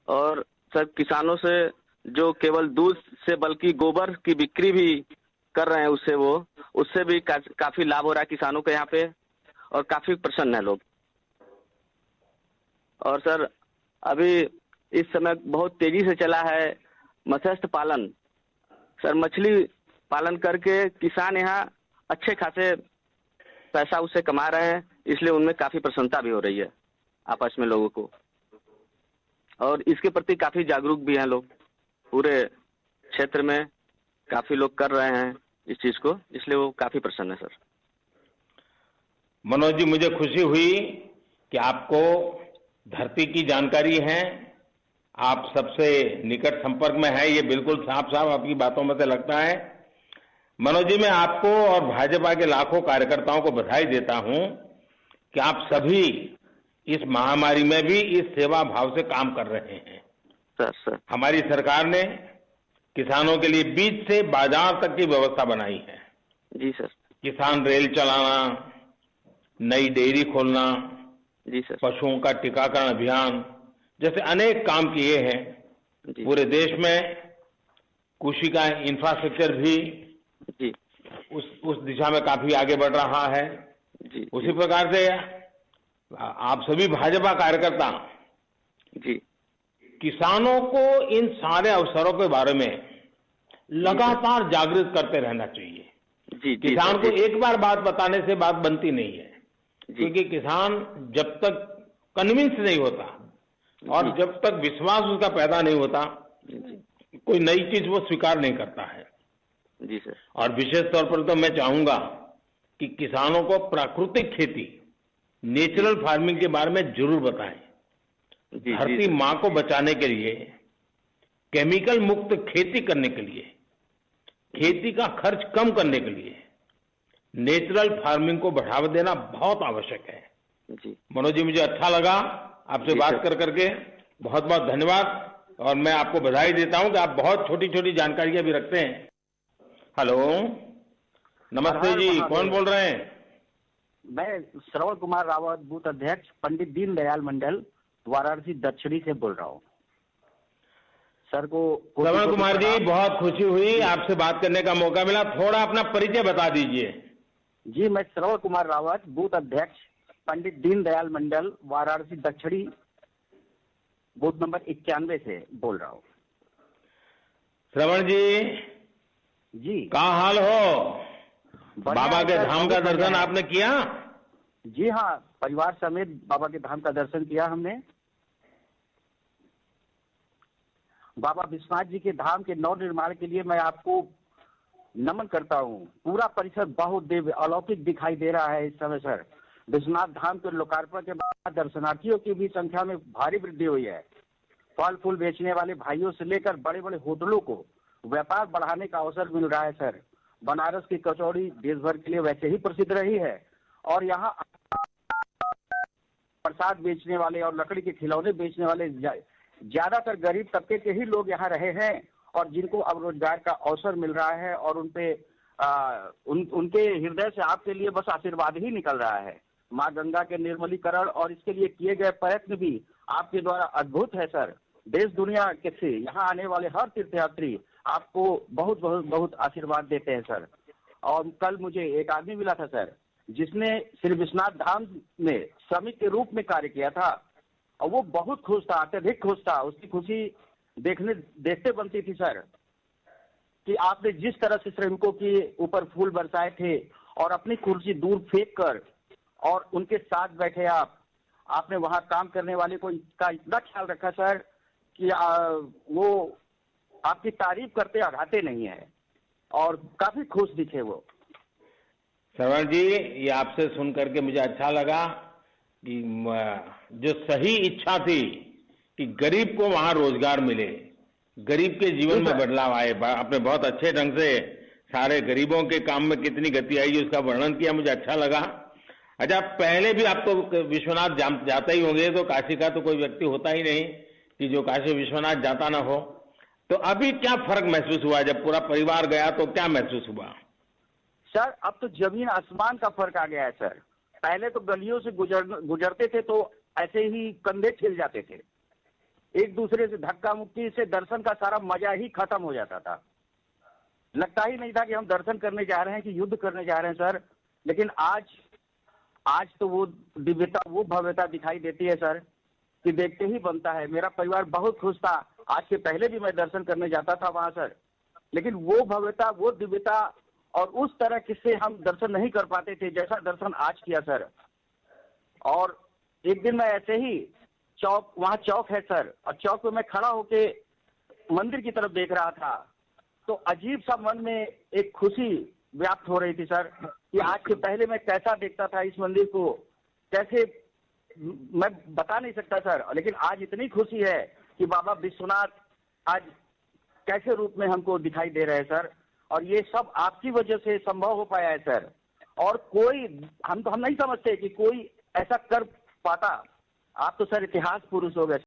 और सर किसानों से जो केवल दूध से बल्कि गोबर की बिक्री भी कर रहे हैं, उससे भी काफी लाभ हो रहा है किसानों के यहाँ पे, और काफी प्रसन्न है लोग। और सर अभी इस समय बहुत तेजी से चला है मत्स्य पालन। सर मछली पालन करके किसान यहाँ अच्छे खासे पैसा उससे कमा रहे हैं, इसलिए उनमें काफी प्रसन्नता भी हो रही है आपस में लोगों को, और इसके प्रति काफी जागरूक भी हैं लोग। पूरे क्षेत्र में काफी लोग कर रहे हैं इस चीज को, इसलिए वो काफी प्रसन्न है सर। मनोज जी, मुझे खुशी हुई कि आपको धरती की जानकारी है, आप सबसे निकट संपर्क में है, ये बिल्कुल साफ साफ आपकी बातों में से लगता है। मनोज जी, मैं आपको और भाजपा के लाखों कार्यकर्ताओं को बधाई देता हूं कि आप सभी इस महामारी में भी इस सेवा भाव से काम कर रहे हैं। सर हमारी सरकार ने किसानों के लिए बीज से बाजार तक की व्यवस्था बनाई है। जी सर। किसान रेल चलाना, नई डेयरी खोलना, जी सर, पशुओं का टीकाकरण अभियान जैसे अनेक काम किए हैं। पूरे देश में कृषि का इंफ्रास्ट्रक्चर भी जी उस दिशा में काफी आगे बढ़ रहा है। जी उसी प्रकार से आप सभी भाजपा कार्यकर्ता जी किसानों को इन सारे अवसरों के बारे में लगातार जागृत करते रहना चाहिए। जी किसान को एक बार बात बताने से बात बनती नहीं है, क्योंकि किसान जब तक कन्विंस नहीं होता और जब तक विश्वास उसका पैदा नहीं होता, कोई नई चीज वो स्वीकार नहीं करता है। जी सर। और विशेष तौर पर तो मैं चाहूंगा कि किसानों को प्राकृतिक खेती, नेचुरल फार्मिंग के बारे में जरूर बताएं। धरती माँ को बचाने के लिए, केमिकल मुक्त खेती करने के लिए, खेती का खर्च कम करने के लिए नेचुरल फार्मिंग को बढ़ावा देना बहुत आवश्यक है। जी मनोज जी, मुझे अच्छा लगा आपसे बात कर करके, बहुत बहुत धन्यवाद। और मैं आपको बधाई देता हूं कि आप बहुत छोटी छोटी जानकारियां भी रखते हैं। हेलो, नमस्ते जी, कौन बोल रहे हैं? मैं श्रवण कुमार रावत, बूथ अध्यक्ष, पंडित दीनदयाल मंडल, वाराणसी दक्षिणी से बोल रहा हूँ। सर को श्रवण कुमार जी, बहुत खुशी हुई आपसे बात करने का मौका मिला। थोड़ा अपना परिचय बता दीजिए। जी, मैं श्रवण कुमार रावत, बूथ अध्यक्ष, पंडित दीनदयाल मंडल, वाराणसी दक्षिणी, बूथ नंबर 91 से बोल रहा हूँ। श्रवण जी, क्या हाल हो? बाबा के धाम का दर्शन आपने किया? जी हाँ, परिवार समेत बाबा के धाम का दर्शन किया हमने। बाबा विश्वनाथ जी के धाम के नव निर्माण के लिए मैं आपको नमन करता हूँ। पूरा परिसर बहुत दिव्य अलौकिक दिखाई दे रहा है इस समय सर। विश्वनाथ धाम के लोकार्पण के बाद दर्शनार्थियों की भी संख्या में भारी वृद्धि हुई है। फल फूल बेचने वाले भाइयों से लेकर बड़े बड़े होटलों को व्यापार बढ़ाने का अवसर मिल रहा है सर। बनारस की कचौड़ी देश भर के लिए वैसे ही प्रसिद्ध रही है, और यहाँ प्रसाद बेचने वाले और लकड़ी के खिलौने बेचने वाले ज्यादातर गरीब तबके के ही लोग यहाँ रहे हैं, और जिनको अब रोजगार का अवसर मिल रहा है, और उनके हृदय से आपके लिए बस आशीर्वाद ही निकल रहा है। माँ गंगा के निर्मलीकरण और इसके लिए किए गए प्रयत्न भी आपके द्वारा अद्भुत है सर। देश दुनिया के से यहाँ आने वाले हर तीर्थयात्री आपको बहुत बहुत बहुत आशीर्वाद देते हैं सर। और कल मुझे एक आदमी मिला था सर, जिसने श्री विश्वनाथ धाम में श्रमिक के रूप में कार्य किया था, और वो बहुत खुश था, अत्यधिक खुश था। उसकी खुशी देखते बनती थी सर, कि आपने जिस तरह से श्रमिकों के ऊपर फूल बरसाए थे और अपनी कुर्सी दूर फेंक कर और उनके साथ बैठे आपने वहां काम करने वाले को का इतना ख्याल रखा सर कि वो आपकी तारीफ करते आघाते नहीं है, और काफी खुश दिखे वो। श्रवण जी, ये आपसे सुन करके मुझे अच्छा लगा कि जो सही इच्छा थी कि गरीब को वहां रोजगार मिले, गरीब के जीवन में बदलाव आए, आपने बहुत अच्छे ढंग से सारे गरीबों के काम में कितनी गति आई उसका वर्णन किया, मुझे अच्छा लगा। अच्छा, पहले भी आप तो विश्वनाथ जाते ही होंगे, तो काशी का तो कोई व्यक्ति होता ही नहीं कि जो काशी विश्वनाथ जाता ना हो। तो अभी क्या फर्क महसूस हुआ? जब पूरा परिवार गया तो क्या महसूस हुआ? सर, अब तो जमीन आसमान का फर्क आ गया है सर। पहले तो गलियों से गुजरते थे तो ऐसे ही कंधे छिल जाते थे, एक दूसरे से धक्का मुक्की से दर्शन का सारा मजा ही खत्म हो जाता था। लगता ही नहीं था कि हम दर्शन करने जा रहे हैं कि युद्ध करने जा रहे हैं सर। लेकिन आज तो वो दिव्यता, वो भव्यता दिखाई देती है सर कि देखते ही बनता है। मेरा परिवार बहुत खुश था। आज से पहले भी मैं दर्शन करने जाता था वहां सर, लेकिन वो भव्यता, वो दिव्यता और उस तरह किससे हम दर्शन नहीं कर पाते थे जैसा दर्शन आज किया सर। और एक दिन मैं ऐसे ही वहाँ चौक है सर, और चौक पे मैं खड़ा होके मंदिर की तरफ देख रहा था, तो अजीब सा मन में एक खुशी व्याप्त हो रही थी सर कि आज से पहले मैं कैसा देखता था इस मंदिर को, कैसे मैं बता नहीं सकता सर। लेकिन आज इतनी खुशी है कि बाबा विश्वनाथ आज कैसे रूप में हमको दिखाई दे रहे हैं सर, और ये सब आपकी वजह से संभव हो पाया है सर। और कोई हम नहीं समझते कि कोई ऐसा कर पाता। आप तो सर इतिहास पुरुष हो गए।